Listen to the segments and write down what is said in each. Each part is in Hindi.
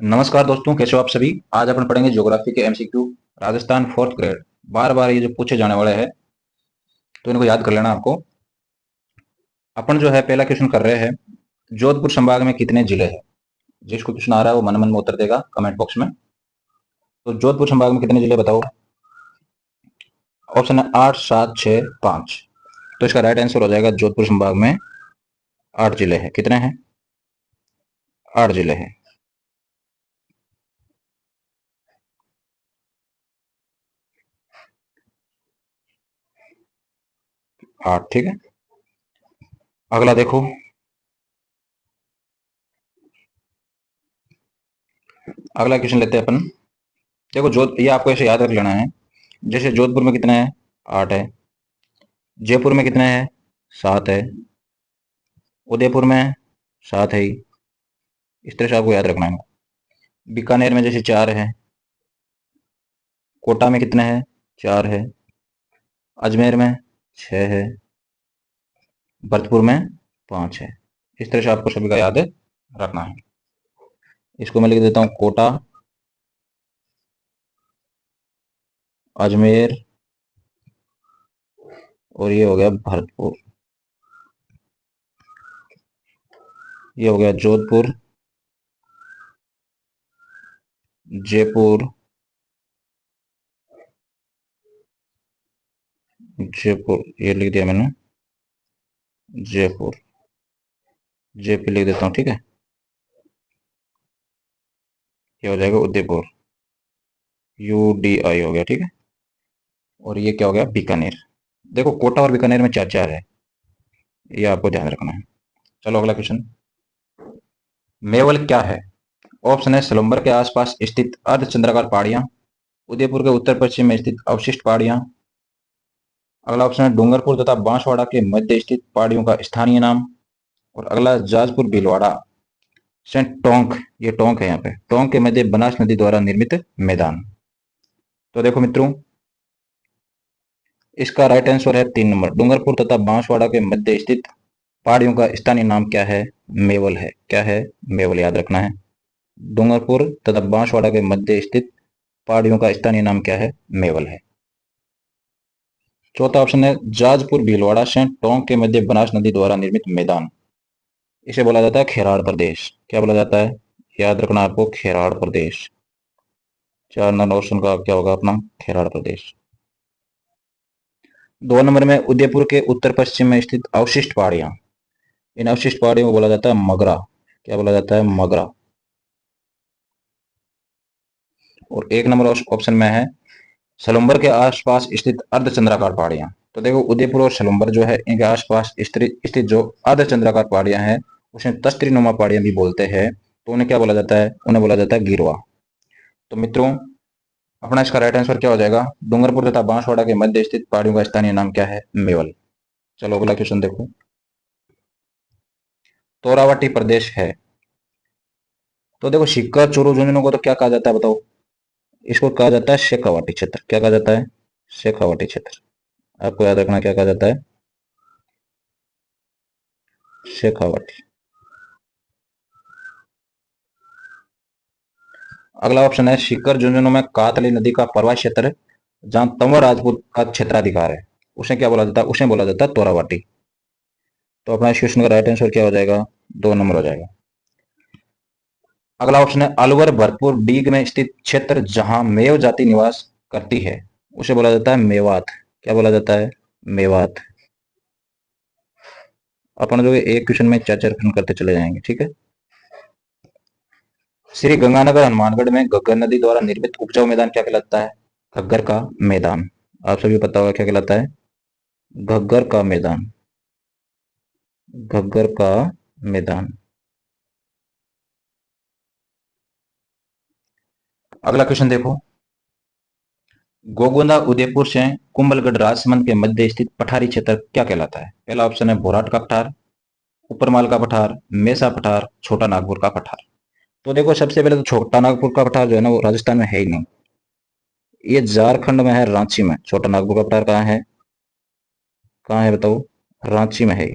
नमस्कार दोस्तों, कैसे हो आप सभी। आज अपन पढ़ेंगे ज्योग्राफी के एमसीक्यू राजस्थान फोर्थ ग्रेड। बार बार ये जो पूछे जाने वाले हैं तो इनको याद कर लेना आपको। अपन जो है पहला क्वेश्चन कर रहे हैं, जोधपुर संभाग में कितने जिले हैं। जिसको क्वेश्चन आ रहा है वो मन मन में उत्तर देगा कमेंट बॉक्स में। तो जोधपुर संभाग में कितने जिले बताओ। ऑप्शन है 8, 7, 6, 5। तो इसका राइट आंसर हो जाएगा जोधपुर संभाग में 8 जिले हैं। कितने हैं? 8 जिले हैं। 8, ठीक है। अगला देखो। अगला क्वेश्चन लेते हैं अपन। देखो ये आपको ऐसे याद रख लेना है। जैसे जोधपुर में कितने हैं? 8 है। जयपुर में कितने हैं? 7 है। उदयपुर में 7 है ही। इस तरह से आपको याद रखना है। बीकानेर में जैसे 4 है। कोटा में कितने हैं? 4 है। अजमेर में 6 है। भरतपुर में 5 है। इस तरह से आपको सभी का याद रखना है। इसको मैं लिख देता हूँ कोटा, अजमेर, और ये हो गया भरतपुर। ये हो गया जोधपुर, जयपुर, जयपुर ये लिख दिया मैंने। जयपुर, जेपी लिख देता हूँ, ठीक है। ये हो जाएगा उदयपुर, UDI हो गया, ठीक है। और ये क्या हो गया? बीकानेर। देखो कोटा और बीकानेर में 4 4 है। ये आपको ध्यान रखना है। चलो अगला क्वेश्चन। मेवल क्या है? ऑप्शन है सलुम्बर के आसपास स्थित अर्धचंद्राकार पहाड़ियां, उदयपुर के उत्तर पश्चिम में स्थित अवशिष्ट पहाड़ियां। अगला ऑप्शन है डूंगरपुर तथा बांसवाड़ा के मध्य स्थित पहाड़ियों का स्थानीय नाम। और अगला जाजपुर भीलवाड़ा सेंट टोंक, ये टोंक है यहाँ पे, टोंक के मध्य बनास नदी द्वारा निर्मित मैदान। तो देखो मित्रों, इसका राइट आंसर है 3 नंबर। डूंगरपुर तथा बांसवाड़ा के मध्य स्थित पहाड़ियों का स्थानीय नाम क्या है? मेवल है। क्या है? मेवल, याद रखना है। डूंगरपुर तथा बांसवाड़ा के मध्य स्थित पहाड़ियों का स्थानीय नाम क्या है? मेवल है। चौथा ऑप्शन है जाजपुर भीलवाड़ा सेंट टोंक के मध्य बनास नदी द्वारा निर्मित मैदान। इसे बोला जाता है खेराड़ प्रदेश। क्या बोला जाता है? याद रखना आपको, खेराड़ प्रदेश। 4 नंबर ऑप्शन का क्या होगा अपना? खेराड़ प्रदेश। 2 नंबर में उदयपुर के उत्तर पश्चिम में स्थित अवशिष्ट पहाड़ियां। इन अवशिष्ट पहाड़ियों को बोला जाता है मगरा। क्या बोला जाता है? मगरा। और 1 नंबर ऑप्शन में है सलुम्बर के आसपास स्थित अर्धचंद्राकार पहाड़ियां। तो देखो उदयपुर और सलुम्बर जो है इनके आसपास स्थित जो अर्धचंद्राकार पहाड़ियां हैं उसे तस्तरी नुमा पहाड़ियां भी बोलते हैं। तो उन्हें क्या बोला जाता है? उन्हें बोला जाता है गिरवा। तो मित्रों, अपना इसका राइट आंसर क्या हो जाएगा? डूंगरपुर तथा बांसवाड़ा के मध्य स्थित पहाड़ियों का स्थानीय नाम क्या है? मेवल। चलो अगला क्वेश्चन देखो। तोरावटी प्रदेश है। तो देखो सिक्कर, चोरू, झुंझुनू को तो क्या कहा जाता है बताओ। इसको कहा जाता है शेखावाटी क्षेत्र। क्या कहा जाता है? शेखावाटी क्षेत्र। आपको याद रखना क्या कहा जाता है? शेखावाटी। अगला ऑप्शन है सीकर झुंझुनू में कातली नदी का प्रवाह क्षेत्र जहां तंवर राजपूत का क्षेत्राधिकार है, उसे क्या बोला जाता है? उसे बोला जाता है तोरावाटी। तो अपना इस क्वेश्चन का राइट आंसर क्या हो जाएगा? 2 नंबर हो जाएगा। अगला ऑप्शन है अलवर भरतपुर डीग में स्थित क्षेत्र जहां मेव जाति निवास करती है, उसे बोला जाता है मेवात। क्या बोला जाता है? मेवात। अपन जो है एक क्वेश्चन में 4 4 क्वेश्चन करते चले जाएंगे, ठीक है। श्री गंगानगर हनुमानगढ़ में घग्गर नदी द्वारा निर्मित उपजाऊ मैदान क्या कहलाता है? घग्गर का मैदान। आप सभी पता होगा क्या कहलाता है? घग्गर का मैदान। घग्गर का मैदान। अगला क्वेश्चन देखो। गोगोंदा उदयपुर से कुंभलगढ़ राजसमंद के मध्य स्थित पठारी क्षेत्र क्या कहलाता है? पहला ऑप्शन है भोराट का पठार, ऊपरमाल का पठार, मेसा पठार, छोटा नागपुर का पठार। तो देखो सबसे पहले तो छोटा नागपुर का पठार जो है ना वो राजस्थान में है ही नहीं। ये झारखंड में है, रांची में। छोटा नागपुर का पठार कहाँ है? कहाँ है बताओ? रांची में है।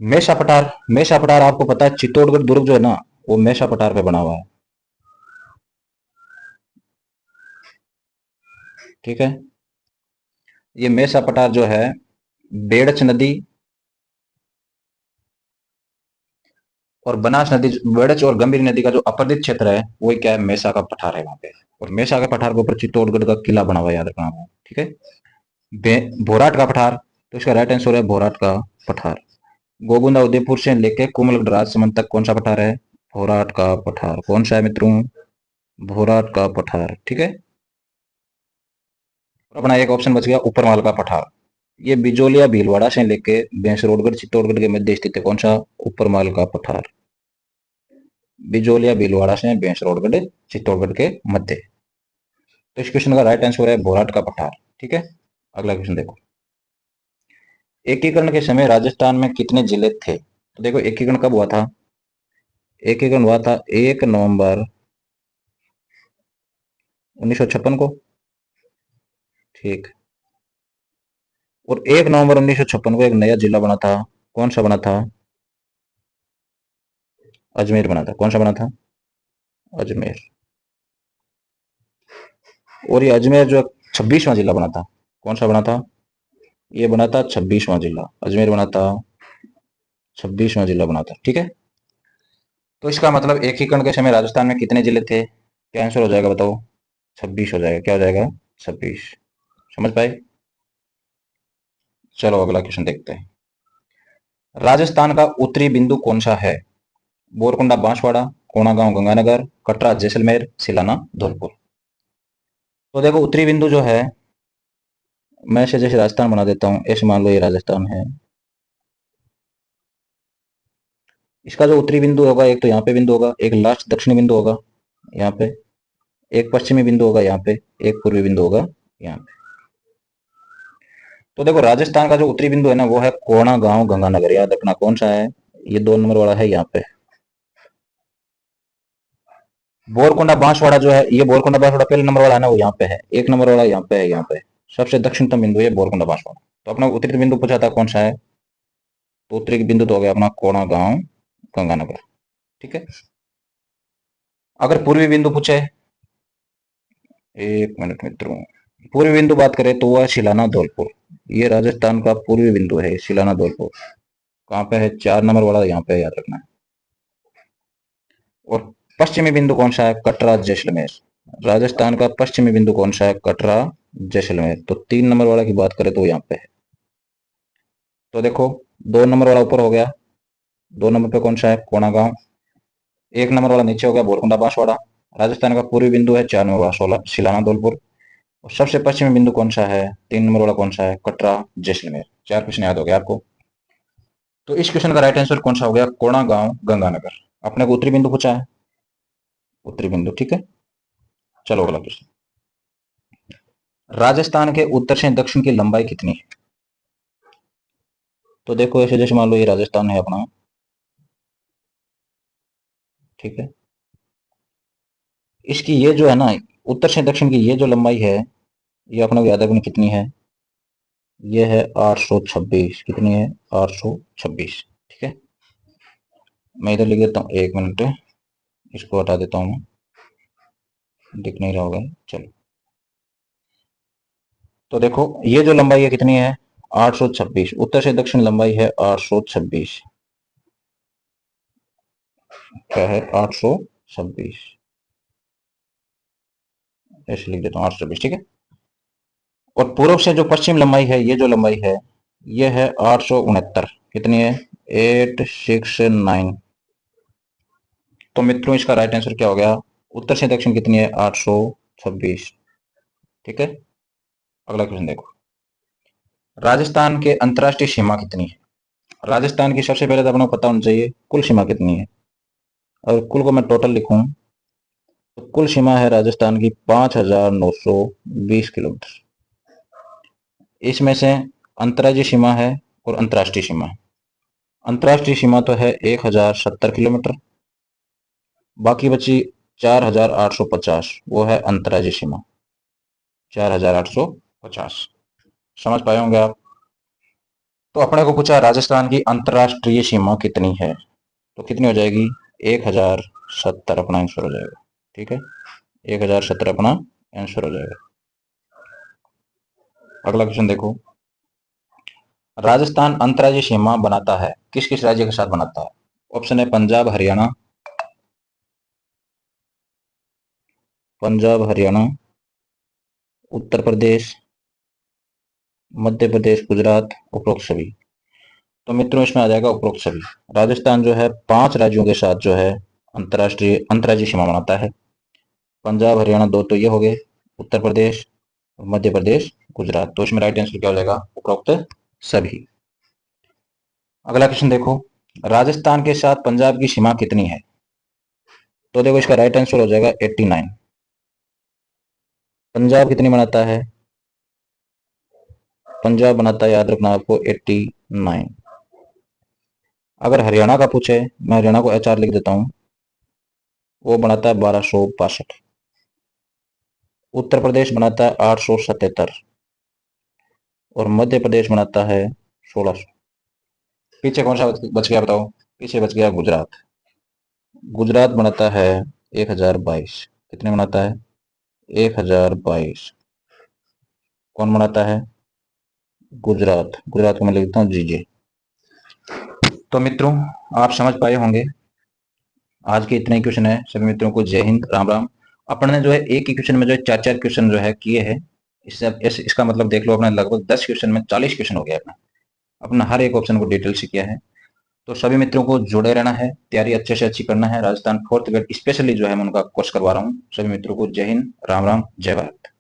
मेषा पठार, मेषा पठार आपको पता है चित्तौड़गढ़ दुर्ग जो है ना, वो मेषा पठार पे बना हुआ है। ठीक है, ये मेषा पठार जो है बेड़च नदी और बनास नदी, बेड़च और गंभीर नदी का जो अपरदित क्षेत्र है वही क्या है, मेषा का पठार है वहां पे। और मेषा के पठार के ऊपर चित्तौड़गढ़ का किला बना हुआ है, याद रखना आपको। ठीक है, भोराट का पठार, तो इसका राइट आंसर है भोराट का पठार। गोगुंदा उदयपुर से लेके कुमल राजसमंद तक कौन सा पठार है, भोराट का पठार। कौन सा है मित्रों, भोराट का पठार। ठीक है, अपना एक ऑप्शन बच गया ऊपरमाल का पठार। ये बिजोलिया भीलवाड़ा से लेके बेंसरोडगढ़ चित्तौड़गढ़ के मध्य स्थित है, कौन सा, ऊपरमाल का पठार। बिजोलिया भीलवाड़ा से बेंसरोडगढ़ चित्तौड़गढ़ के मध्य। तो इस क्वेश्चन का राइट आंसर है बोराट का पठार। ठीक है, अगला क्वेश्चन देखो। एकीकरण के समय राजस्थान में कितने जिले थे। तो देखो एकीकरण कब हुआ था, एकीकरण हुआ था 1 नवंबर 1956 को। ठीक, और 1 नवंबर 1956 को एक नया जिला बना था, कौन सा बना था, अजमेर बना था। कौन सा बना था, अजमेर। और ये अजमेर जो 26वां जिला बना था, कौन सा बना था, ये बना था 26वां जिला, अजमेर बना था 26वां जिला बना था। ठीक है, तो इसका मतलब एकीकरण के समय राजस्थान में कितने जिले थे, क्या आंसर हो जाएगा बताओ, 26 हो जाएगा। क्या हो जाएगा, 26। समझ पाए। चलो अगला क्वेश्चन देखते हैं। राजस्थान का उत्तरी बिंदु कौन सा है, बोरकुंडा बांसवाड़ा, कोणागांव गंगानगर, कटरा जैसलमेर, सिलाना धौलपुर। तो देखो उत्तरी बिंदु जो है, मैं इसे जैसे राजस्थान बना देता हूँ, ऐसे मान लो ये राजस्थान है। इसका जो उत्तरी बिंदु होगा, एक तो यहाँ पे बिंदु होगा, एक लास्ट दक्षिणी बिंदु होगा यहाँ पे, एक पश्चिमी बिंदु होगा यहाँ पे, एक पूर्वी बिंदु होगा यहाँ पे। तो देखो राजस्थान का जो उत्तरी बिंदु है ना, वो है कोणा गांव गंगानगर। याद रखना कौन सा है, ये 2 नंबर वाला है यहाँ पे। बोरकुंडा बांसवाड़ा जो है, ये बोरकुंडा बांसवाड़ा पहले नंबर वाला है ना, वो यहाँ पे है। 1 नंबर वाला यहाँ पे है, यहाँ पे सबसे दक्षिणतम बिंदु है बोरकुंडा बांसवाड़ा। तो अपना उत्तरी बिंदु पूछा था कौन सा है, तो उत्तरी बिंदु तो हो गया अपना कोणा गांव गंगानगर। ठीक है, अगर पूर्वी बिंदु पूछे, एक मिनट मित्रों, पूर्वी बिंदु बात करें तो वह शिलाना धौलपुर। ये राजस्थान का पूर्वी बिंदु है, शिलाना धौलपुर। कहाँ पे है, 4 नंबर वाला यहाँ पे, याद रखना है। और पश्चिमी बिंदु कौन सा है, कटरा जैसलमेर। राजस्थान का पश्चिमी बिंदु कौन सा है, कटरा जैसलमेर। तो 3 नंबर वाला की बात करें तो यहाँ पे है। तो देखो 2 नंबर वाला ऊपर हो गया, 2 नंबर पे कौन सा है, कोणागांव। 1 नंबर वाला नीचे हो गया बोरकुंडा बांसवाड़ा। राजस्थान का पूर्वी बिंदु है 4 नंबर वाला सोलह सिलाना धौलपुर। और सबसे पश्चिमी बिंदु कौन सा है, 3 नंबर वाला कौन सा है, कटरा जैसलमेर। 4 क्वेश्चन याद हो गया आपको। तो इस क्वेश्चन का राइट आंसर कौन सा हो गया, कोणागांव गंगानगर। अपने को उत्तरी बिंदु पूछा है, उत्तरी बिंदु। ठीक है, चलो अगला क्वेश्चन। राजस्थान के उत्तर से दक्षिण की लंबाई कितनी है। तो देखो ऐसे जैसे मान लो ये राजस्थान है अपना। ठीक है, इसकी ये जो है ना, उत्तर से दक्षिण की ये जो लंबाई है, ये अपने को याद रखनी कितनी है, ये है 826। कितनी है, 826। ठीक है, मैं इधर लिख देता हूँ, 1 मिनट, इसको हटा देता हूँ मैं, दिख नहीं रहा होगा। चलो, तो देखो ये जो लंबाई है कितनी है, 826। उत्तर से दक्षिण लंबाई है 826। क्या है, 826। ऐसे लिख देता हूँ 826। ठीक है, और पूर्व से जो पश्चिम लंबाई है, ये जो लंबाई है, ये है 869। कितनी है, 869। तो मित्रों इसका राइट आंसर क्या हो गया, उत्तर से दक्षिण कितनी है, 826। ठीक है, अगला क्वेश्चन देखो। राजस्थान के अंतर्राष्ट्रीय सीमा कितनी है। राजस्थान की सबसे पहले तो अपने को पता होना चाहिए कुल सीमा कितनी है। और कुल को मैं टोटल लिखूं, तो कुल सीमा है राजस्थान की 5,920 किलोमीटर। इसमें से अंतर्राज्यीय सीमा है और अंतर्राष्ट्रीय सीमा है। अंतर्राष्ट्रीय सीमा तो है 1,070 किलोमीटर, बाकी बची 4,850, वो है अंतर्राज्यीय सीमा, 4,850। समझ पाए होंगे आप। तो अपने को पूछा राजस्थान की अंतर्राष्ट्रीय सीमा कितनी है, तो कितनी हो जाएगी 1070 अपना आंसर हो जाएगा। ठीक है, 1070 अपना आंसर हो जाएगा। अगला क्वेश्चन देखो, राजस्थान अंतर्राज्यीय सीमा बनाता है किस किस राज्य के साथ बनाता है? ऑप्शन है पंजाब हरियाणा, उत्तर प्रदेश, मध्य प्रदेश, गुजरात, उपरोक्त सभी। तो मित्रों इसमें आ जाएगा उपरोक्त सभी। राजस्थान जो है 5 राज्यों के साथ जो है अंतर्राज्यीय सीमा बनाता है। पंजाब हरियाणा 2 तो ये हो गए, उत्तर प्रदेश, मध्य प्रदेश, गुजरात। तो इसमें राइट आंसर क्या हो जाएगा? उपरोक्त सभी। अगला क्वेश्चन देखो, राजस्थान के साथ पंजाब की सीमा कितनी है? तो देखो इसका राइट आंसर हो जाएगा 89। पंजाब कितनी बनाता है? पंजाब बनाता है, याद रखना आपको, 89। अगर हरियाणा का पूछे, मैं हरियाणा को HR लिख देता हूं, वो बनाता है 1262। उत्तर प्रदेश बनाता है 877 और मध्य प्रदेश बनाता है 1600। पीछे कौन सा बच गया बताओ? पीछे बच गया गुजरात। गुजरात बनाता है 1022। कितने बनाता है? 1022। कौन बनाता है? गुजरात। गुजरात को मैं लिखता हूँ GJ। तो मित्रों आप समझ पाए होंगे, आज के इतने क्वेश्चन है। सभी मित्रों को जय हिंद, राम राम। अपन ने जो है एक ही क्वेश्चन में जो है 4-4 क्वेश्चन जो है किए हैं। इसका मतलब देख लो, अपने लगभग 10 क्वेश्चन में 40 क्वेश्चन हो गया अपना हर एक ऑप्शन को डिटेल से किया है। तो सभी मित्रों को जुड़े रहना है, तैयारी अच्छे से अच्छी करना है। राजस्थान 4th ग्रेड स्पेशली जो है मैं उनका कोर्स करवा रहा हूँ। सभी मित्रों को जय हिंद, राम राम, जय भारत।